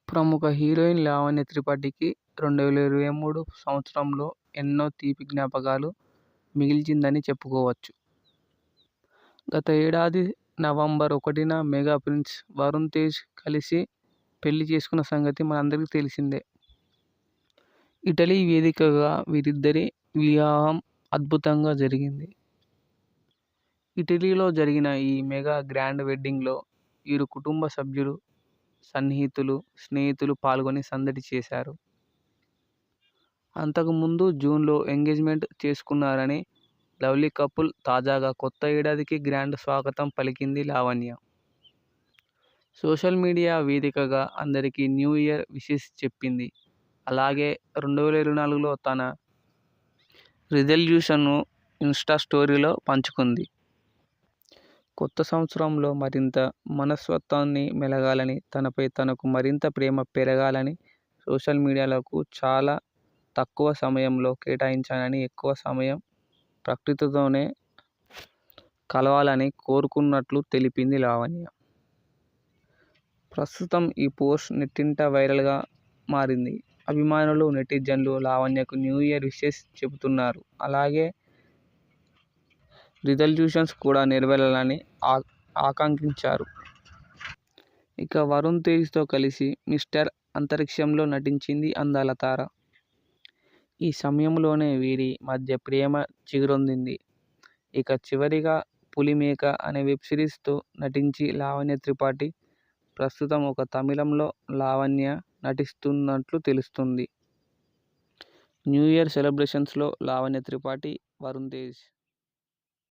ప్రముఖ హీరోయిన్ లావణ్య త్రిపాఠికి 2023 సంవత్సరంలో ఎన్నో తీపి జ్ఞాపకాలు మిగిల్చిందని చెప్పుకోవచ్చు. గత ఏడాది నవంబర్ 1న మెగా ప్రిన్స్ వరుణ్ తేజ్ కలిసి పెళ్లి చేసుకున్న సంగతి మనందరికీ తెలిసిందే. ఇటలీ వేదికగా వీరిద్దరి వివాహం అద్భుతంగా జరిగింది. ఇటలీలో జరిగిన ఈ మెగా గ్రాండ్ వెడ్డింగ్లో ఇరు కుటుంబ సభ్యులు, సన్నిహితులు, స్నేహితులు పాల్గొని సందడి చేశారు. అంతకుముందు జూన్లో ఎంగేజ్మెంట్ చేసుకున్నారని లవ్లీ కపుల్ తాజాగా కొత్త ఏడాదికి గ్రాండ్ స్వాగతం పలికింది లావణ్య. సోషల్ మీడియా వేదికగా అందరికీ న్యూ ఇయర్ విషెస్ చెప్పింది. అలాగే 2024లో తన రిజల్యూషన్ను ఇన్స్టా స్టోరీలో పంచుకుంది. కొత్త సంవత్సరంలో మరింత మనస్తత్వాన్ని మెలగాలని, తనపై తనకు మరింత ప్రేమ పెరగాలని, సోషల్ మీడియాలకు చాలా తక్కువ సమయంలో కేటాయించానని, ఎక్కువ సమయం ప్రకృతితోనే కలవాలని కోరుకున్నట్లు తెలిపింది లావణ్య. ప్రస్తుతం ఈ పోస్ట్ నెట్టింట వైరల్గా మారింది. అభిమానులు, నెటిజన్లు లావణ్యకు న్యూ ఇయర్ విషెస్ చెబుతున్నారు. అలాగే రిజల్యూషన్స్ కూడా నెరవేరాలని ఆకాంక్షించారు. ఇక వరుణ్ తేజ్తో కలిసి మిస్టర్ అంతరిక్షంలో నటించింది అందాల తార. ఈ సమయంలోనే వీరి మధ్య ప్రేమ చిగురించింది. ఇక చివరిగా పులిమేక అనే వెబ్ సిరీస్తో నటించి లావణ్య త్రిపాఠి ప్రస్తుతం ఒక తమిళంలో లావణ్య నటిస్తున్నట్లు తెలుస్తుంది. న్యూ ఇయర్ సెలబ్రేషన్స్లో లావణ్య త్రిపాఠి, వరుణ్ తేజ్